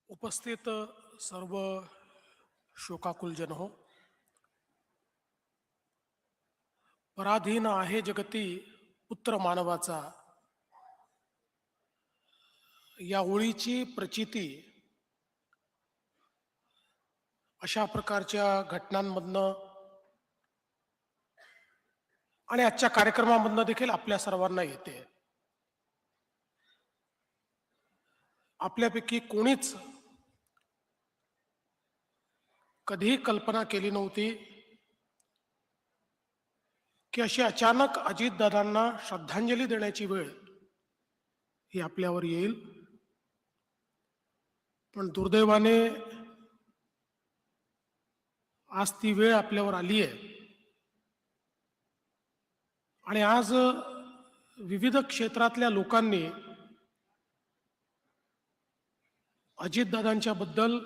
उपस्थित सर्व शोकाकुल हो, पराधीन आहे जगती पुत्र मानवाचा, या ओळीची प्रचिती अशा प्रकारच्या घटनांमधनं आणि आजच्या कार्यक्रमामधनं देखील आपल्या सर्वांना येते. आपल्यापैकी कोणीच कधीही कल्पना केली नव्हती की अशी अचानक अजितदादांना श्रद्धांजली देण्याची वेळ ही आपल्यावर येईल. पण दुर्दैवाने आज ती वेळ आपल्यावर आली आहे आणि आज विविध क्षेत्रातल्या लोकांनी अजितदादांच्या बद्दल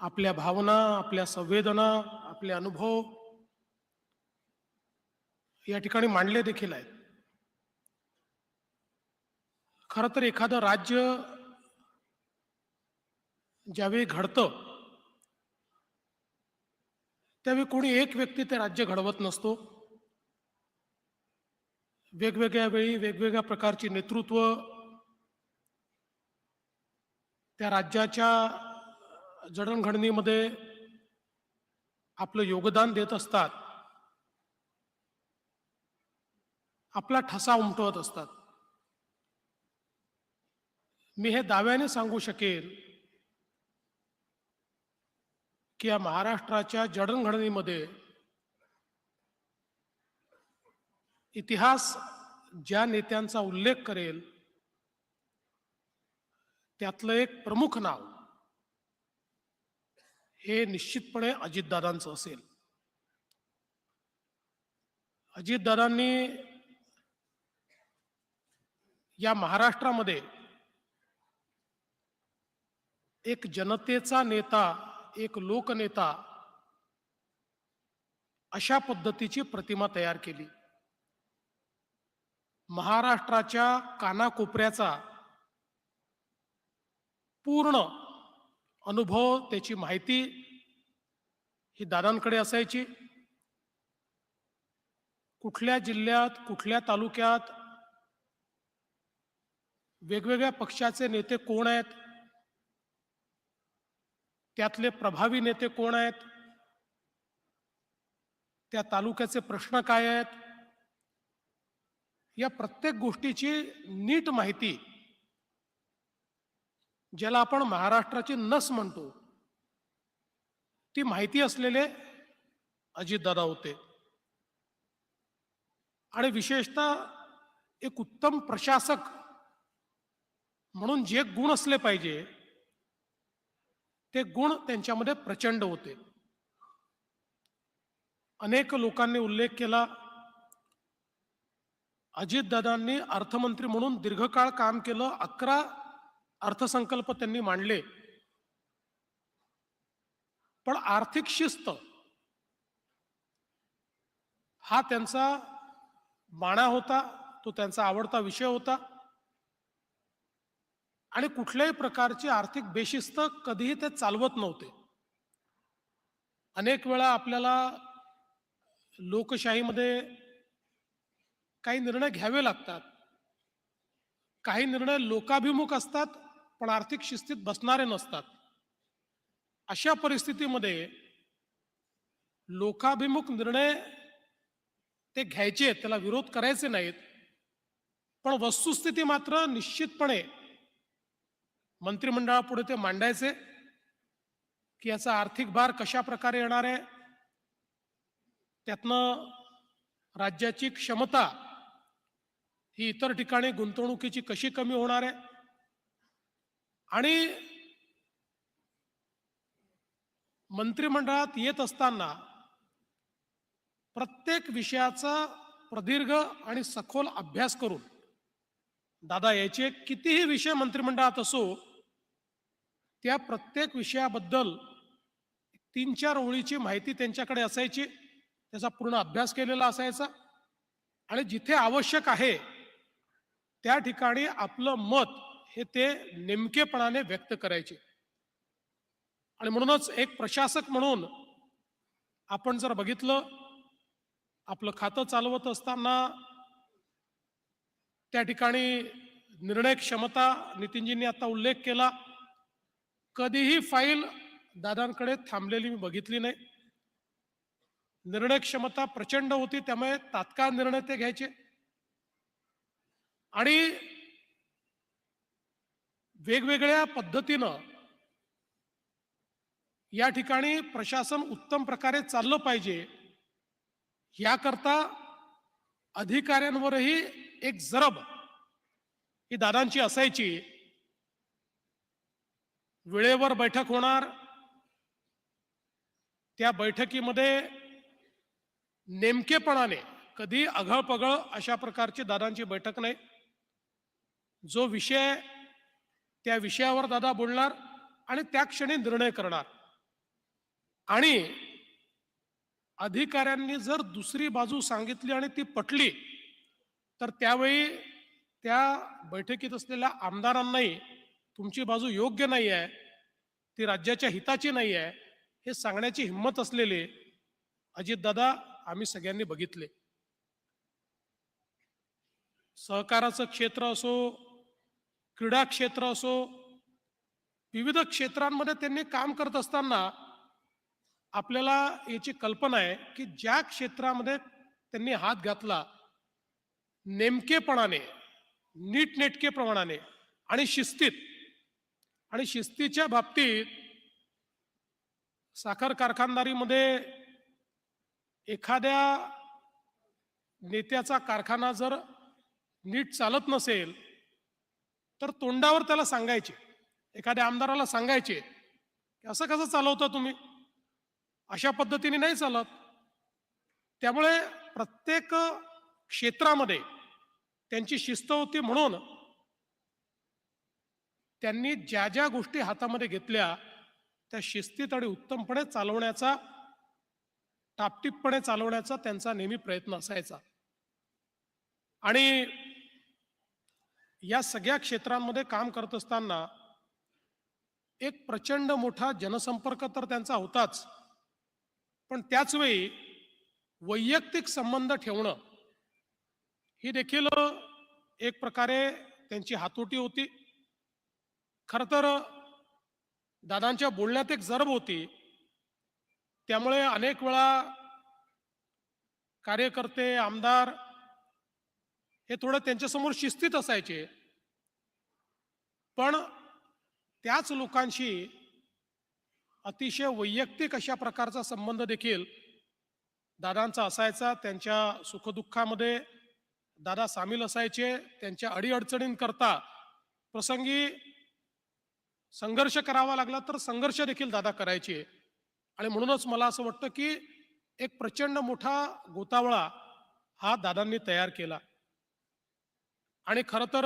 आपल्या भावना, आपल्या संवेदना, आपले अनुभव या ठिकाणी मांडले देखील आहेत. खरं तर एखादं राज्य ज्यावेळी घडतं त्यावेळी कोणी एक व्यक्ती ते राज्य घडवत नसतो. वेगवेगळ्या वेळी वेगवेगळ्या प्रकारची नेतृत्व त्या राज्याच्या जडणघडणीमध्ये आपलं योगदान देत असतात, आपला ठसा उमटवत असतात. मी हे दाव्याने सांगू शकेन की या महाराष्ट्राच्या जडणघडणीमध्ये इतिहास ज्या नेत्यांचा उल्लेख करेल त्यातलं एक प्रमुख नाव हे निश्चितपणे अजितदादांचं असेल. अजितदादांनी या महाराष्ट्रामध्ये एक जनतेचा नेता, एक लोकनेता अशा पद्धतीची प्रतिमा तयार केली. महाराष्ट्राच्या कानाकोपऱ्याचा पूर्ण अनुभव, त्याची माहिती ही दादांकडे असायची. कुठल्या जिल्ह्यात, कुठल्या तालुक्यात वेगवेगळ्या पक्षाचे नेते कोण आहेत, त्यातले प्रभावी नेते कोण आहेत, त्या तालुक्याचे प्रश्न काय आहेत, या प्रत्येक गोष्टीची नीट माहिती, ज्याला आपण महाराष्ट्राची नस म्हणतो, ती माहिती असलेले अजितदादा होते. आणि विशेषतः एक उत्तम प्रशासक म्हणून जे गुण असले पाहिजे ते गुण त्यांच्यामध्ये प्रचंड होते. अनेक लोकांनी उल्लेख केला, अजितदादांनी अर्थमंत्री म्हणून दीर्घकाळ काम केलं. 11 अर्थसंकल्प त्यांनी मांडले. पण आर्थिक शिस्त हा त्यांचा बाणा होता, तो त्यांचा आवडता विषय होता. आणि कुठल्याही प्रकारची आर्थिक बेशिस्त कधीही ते चालवत नव्हते. अनेक वेळा आपल्याला लोकशाहीमध्ये काही निर्णय घ्यावे लागतात. काही निर्णय लोकाभिमुख असतात पण आर्थिक शिस्तीत बसणारे नसतात. अशा परिस्थितीमध्ये लोकाभिमुख निर्णय ते घ्यायचे, त्याला विरोध करायचे नाहीत, पण वस्तुस्थिती मात्र निश्चितपणे मंत्रिमंडळापुढे ते मांडायचे की याचा आर्थिक भार कशा प्रकारे येणार आहे, त्यातनं राज्याची क्षमता ही इतर ठिकाणी गुंतवणुकीची कशी कमी होणार आहे. आणि मंत्रिमंडळात येत असताना प्रत्येक विषयाचा प्रदीर्घ आणि सखोल अभ्यास करून दादा याचे कितीही विषय मंत्रिमंडळात असो त्या प्रत्येक विषयाबद्दल 3-4 ओळीची माहिती त्यांच्याकडे असायची, त्याचा पूर्ण अभ्यास केलेला असायचा. आणि जिथे आवश्यक आहे त्या ठिकाणी आपलं मत हे ते नेमकेपणाने व्यक्त करायचे. आणि म्हणूनच एक प्रशासक म्हणून आपण जर बघितलं, आपलं खातं चालवत असताना त्या ठिकाणी निर्णय क्षमता नितीनजींनी आता उल्लेख केला, कधीही फाईल दादांकडे थांबलेली मी बघितली नाही. निर्णय क्षमता प्रचंड होती, त्यामुळे तात्काळ निर्णय ते घ्यायचे. आणि वेगवेगळ्या पद्धतीनं या ठिकाणी प्रशासन उत्तम प्रकारे चाललं पाहिजे, याकरता अधिकाऱ्यांवरही एक जरब ही दादांची असायची. वेळेवर बैठक होणार, त्या बैठकीमध्ये नेमकेपणाने, कधी अघळपघळ अशा प्रकारची दादांची बैठक नाही. जो विषय, त्या विषयावर दादा बोलणार आणि त्या क्षणी निर्णय करणार. आणि अधिकाऱ्यांनी जर दुसरी बाजू सांगितली आणि ती पटली, तर त्यावेळी त्या बैठकीत असलेल्या आमदारांनाही तुमची बाजू योग्य नाही आहे, ती राज्याच्या हिताची नाही आहे, हे सांगण्याची हिंमत असलेले अजितदादा आम्ही सगळ्यांनी बघितले. सहकाराचं क्षेत्र असो, क्रीडा क्षेत्र असो, विविध क्षेत्रांमध्ये त्यांनी काम करत असताना आपल्याला याची कल्पना आहे की ज्या क्षेत्रामध्ये त्यांनी हात घातला, नेमकेपणाने, नीटनेटकेपणाने आणि शिस्तीत, आणि शिस्तीच्या बाबतीत साखर कारखानदारीमध्ये एखाद्या नेत्याचा कारखाना जर नीट चालत नसेल, तर तोंडावर त्याला सांगायचे, एखाद्या आमदाराला सांगायचे की असं कसं चालवता तुम्ही, अशा पद्धतीने नाही चालत. त्यामुळे प्रत्येक क्षेत्रामध्ये त्यांची शिस्त होती. म्हणून त्यांनी ज्या ज्या गोष्टी हातामध्ये घेतल्या, त्या शिस्तीत आणि उत्तमपणे चालवण्याचा, टापटीपपणे चालवण्याचा त्यांचा नेहमी प्रयत्न असायचा. आणि या सगळ्या क्षेत्रांमध्ये काम करत असताना एक प्रचंड मोठा जनसंपर्क तर त्यांचा होताच, पण त्याचवेळी वैयक्तिक संबंध ठेवणं ही देखील एक प्रकारे त्यांची हातोटी होती. खरं तर दादांच्या बोलण्यात एक जरब होती. त्यामुळे अनेक वेळा कार्यकर्ते, आमदार हे थोडं त्यांच्यासमोर शिस्तीत असायचे, पण त्याच लोकांशी अतिशय वैयक्तिक अशा प्रकारचा संबंध देखील दादांचा असायचा. त्यांच्या सुखदुःखामध्ये दादा सामील असायचे. त्यांच्या अडीअडचणींकरता प्रसंगी संघर्ष करावा लागला तर संघर्ष देखील दादा करायचे. आणि म्हणूनच मला असं वाटतं की एक प्रचंड मोठा गोतावळा हा दादांनी तयार केला. आणि खरं तर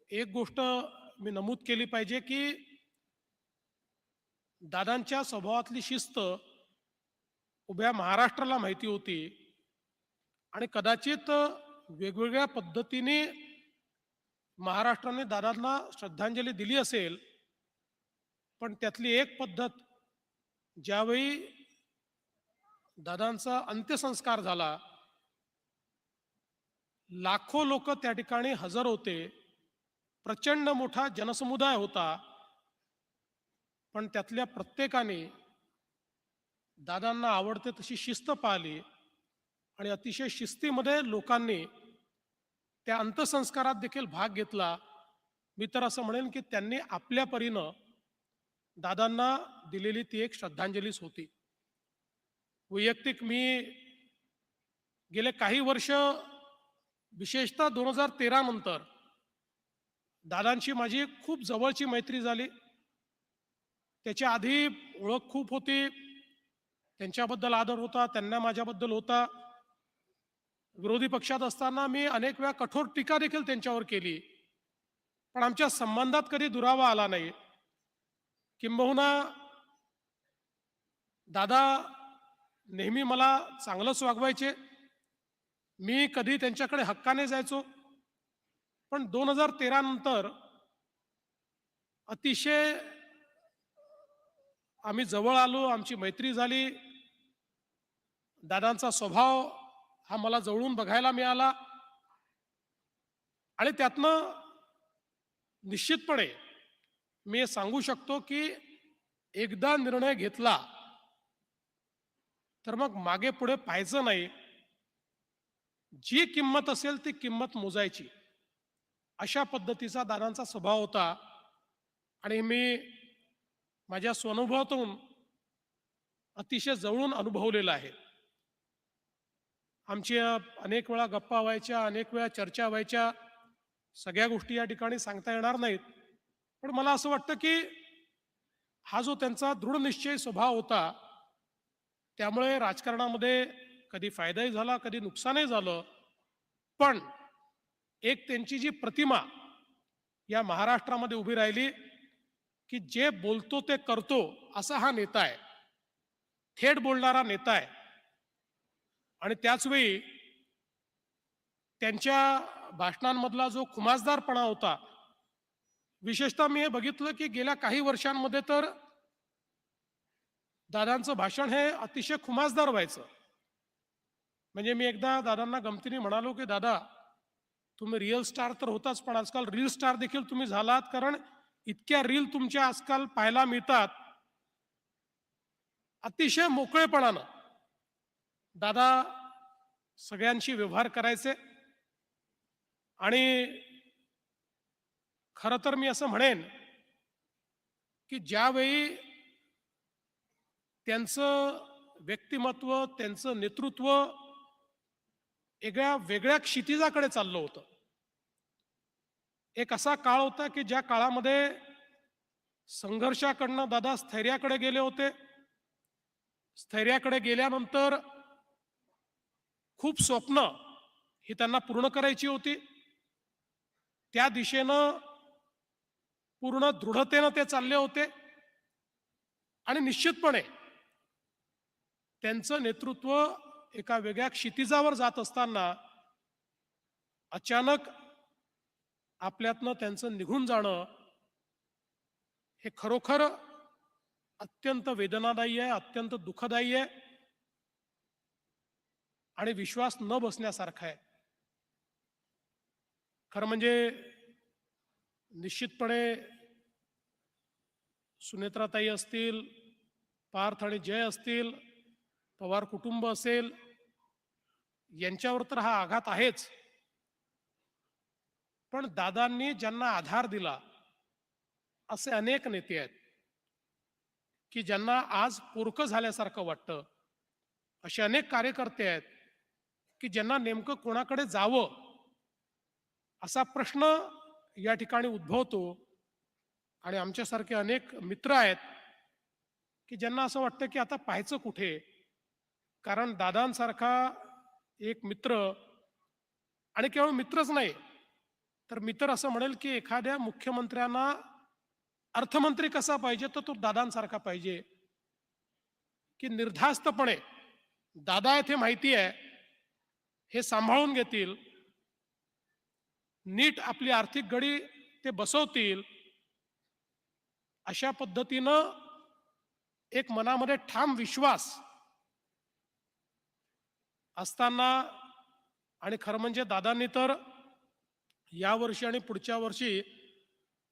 एक गोष्ट मी नमूद केली पाहिजे की दादांच्या स्वभावातली शिस्त उभ्या महाराष्ट्राला माहिती होती. आणि कदाचित वेगवेगळ्या पद्धतीने महाराष्ट्राने दादांना श्रद्धांजली दिली असेल, पण त्यातली एक पद्धत, ज्यावेळी दादांचा अंत्यसंस्कार झाला, लाखो लोक त्या ठिकाणी हजर होते, प्रचंड मोठा जनसमुदाय होता, पण त्यातल्या प्रत्येकाने दादांना आवडते तशी शिस्त पाळली आणि अतिशय शिस्तीमध्ये लोकांनी त्या अंत्यसंस्कारात देखील भाग घेतला. मी तर असं म्हणेन की त्यांनी आपल्या परीनं दादांना दिलेली ती एक श्रद्धांजलीच होती. वैयक्तिक मी गेले काही वर्ष, विशेषतः 2013 नंतर दादांची माझी खूप जवळची मैत्री झाली. त्याच्या आधी ओळख खूप होती, त्यांच्याबद्दल आदर होता, त्यांना माझ्याबद्दल होता. विरोधी पक्षात असताना मी अनेक वेळा कठोर टीका देखील त्यांच्यावर केली, पण आमच्या संबंधात कधी दुरावा आला नाही. किंबहुना दादा नेहमी मला चांगलंच वागवायचे. मी कधी त्यांच्याकडे हक्काने जायचो. पण 2013 नंतर अतिशय आम्ही जवळ आलो, आमची मैत्री झाली. दादांचा स्वभाव हा मला जवळून बघायला मिळाला आणि त्यातनं निश्चितपणे मी हे सांगू शकतो की एकदा निर्णय घेतला तर मग मागे पुढे पाहायचं नाही. जी किंमत असेल ती किंमत मोजायची, अशा पद्धतीचा दादांचा स्वभाव होता. आणि मी माझ्या स्वानुभवातून अतिशय जवळून अनुभवलेलं आहे. आमच्या अनेक वेळा गप्पा व्हायच्या, अनेक वेळा चर्चा व्हायच्या. सगळ्या गोष्टी या ठिकाणी सांगता येणार नाहीत. पण मला असं वाटतं की हा जो त्यांचा दृढनिश्चयी स्वभाव होता, त्यामुळे राजकारणामध्ये कधी फायदाही झाला, कधी नुकसानही झालं. पण एक त्यांची जी प्रतिमा या महाराष्ट्रामध्ये उभी राहिली की जे बोलतो ते करतो, असा हा नेता आहे. थेट बोलणारा नेता आहे. आणि त्याचवेळी त्यांच्या भाषणांमधला जो खुमासदारपणा होता, विशेषतः मी हे बघितलं की गेल्या काही वर्षांमध्ये तर दादांचं भाषण हे अतिशय खुमासदार व्हायचं. म्हणजे मी एकदा दादांना गमतीने म्हणालो की दादा, तुम्ही रिअल स्टार तर होताच, पण आजकाल रील स्टार देखील तुम्ही झालात. कारण इतक्या रील तुमच्या आजकाल पाहायला मिळतात. अतिशय मोकळेपणानं दादा सगळ्यांशी व्यवहार करायचे. आणि खरं तर मी असं म्हणेन की ज्यावेळी त्यांचं व्यक्तिमत्व, त्यांचं नेतृत्व एका वेगळ्या क्षितिजाकडे चाललं होतं. एक असा काळ होता की ज्या काळामध्ये संघर्षाकडनं दादा स्थैर्याकडे गेले होते. स्थैर्याकडे गेल्यानंतर खूप स्वप्न ही त्यांना पूर्ण करायची होती. त्या दिशेनं पूर्ण दृढतेनं ते चालले होते. आणि निश्चितपणे त्यांचं नेतृत्व एका वेगळ्या क्षितिजावर जात असताना अचानक आपल्यातनं त्यांचं निघून जाणं हे खरोखर अत्यंत वेदनादायी आहे, अत्यंत दुःखदायी आहे आणि विश्वास न बसण्यासारखा आहे. खरं म्हणजे निश्चितपणे सुनेत्राताई असतील, पार्थ आणि जय असतील, पवार कुटुंब असेल, यांच्यावर तर हा आघात आहेच. पण दादांनी ज्यांना आधार दिला असे अनेक नेते आहेत की ज्यांना आज पोरकं झाल्यासारखं वाटतं. असे अनेक कार्यकर्ते आहेत की ज्यांना नेमकं कोणाकडे जावं असा प्रश्न या ठिकाणी उद्भवतो. आणि आमच्यासारखे अनेक मित्र आहेत की ज्यांना असं वाटतं की आता पाहायचं कुठे. कारण दादांसारखा एक मित्र, आणि केवळ मित्रच नाही, तर मित्र असं म्हणेल की एखाद्या मुख्यमंत्र्यांना अर्थमंत्री कसा पाहिजे, तर तो दादांसारखा पाहिजे की निर्धास्तपणे दादा येथे माहिती आहे, हे सांभाळून घेतील, नीट आपली आर्थिक गडी ते बसवतील. अशा पद्धतीनं एक मनामध्ये ठाम विश्वास असताना, आणि खरं म्हणजे दादांनी तर यावर्षी आणि पुढच्या वर्षी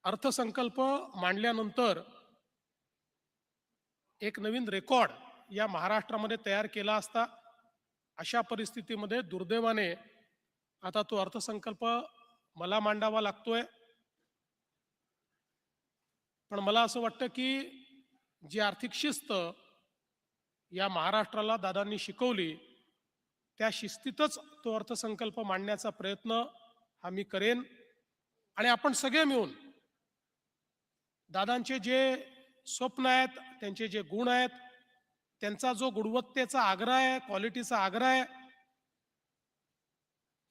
अर्थसंकल्प मांडल्यानंतर एक नवीन रेकॉर्ड या महाराष्ट्रामध्ये तयार केला असता. अशा परिस्थितीमध्ये दुर्दैवाने आता तो अर्थसंकल्प मला मांडावा लागतोय. पण मला असं वाटतं की जी आर्थिक शिस्त या महाराष्ट्राला दादांनी शिकवली, त्या शिस्तीतच तो अर्थसंकल्प मांडण्याचा प्रयत्न हा मी करेन. आणि आपण सगळे मिळून दादांचे जे स्वप्न आहेत, त्यांचे जे गुण आहेत, त्यांचा जो गुणवत्तेचा आग्रह आहे, क्वालिटीचा आग्रह आहे,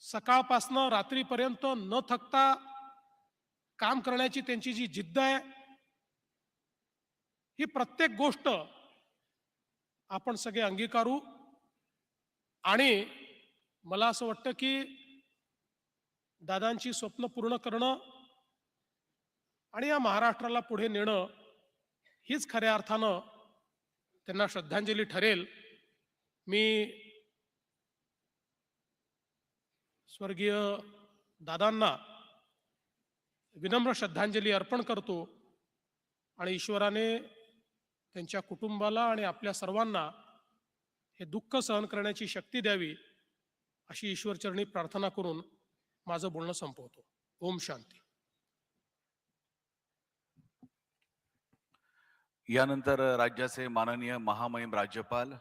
सकाळपासनं रात्रीपर्यंत न थकता काम करण्याची त्यांची जी जिद्द आहे, ही प्रत्येक गोष्ट आपण सगळे अंगीकारू. आणि मला असं वाटतं की दादांची स्वप्न पूर्ण करणं आणि या महाराष्ट्राला पुढे नेणं हीच खऱ्या अर्थानं त्यांना श्रद्धांजली ठरेल. मी स्वर्गीय दादांना विनम्र श्रद्धांजली अर्पण करतो आणि ईश्वराने त्यांच्या कुटुंबाला आणि आपल्या सर्वांना हे दुःख सहन करण्याची शक्ती द्यावी अशी ईश्वरचरणी प्रार्थना करून माझं बोलणं संपवतो. ओम शांती. यानंतर राज्याचे माननीय महामहिम राज्यपाल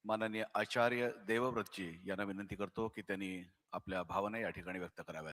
माननीय आचार्य देवव्रतजी यांना विनंती करतो की त्यांनी आपल्या भावना या ठिकाणी व्यक्त कराव्यात.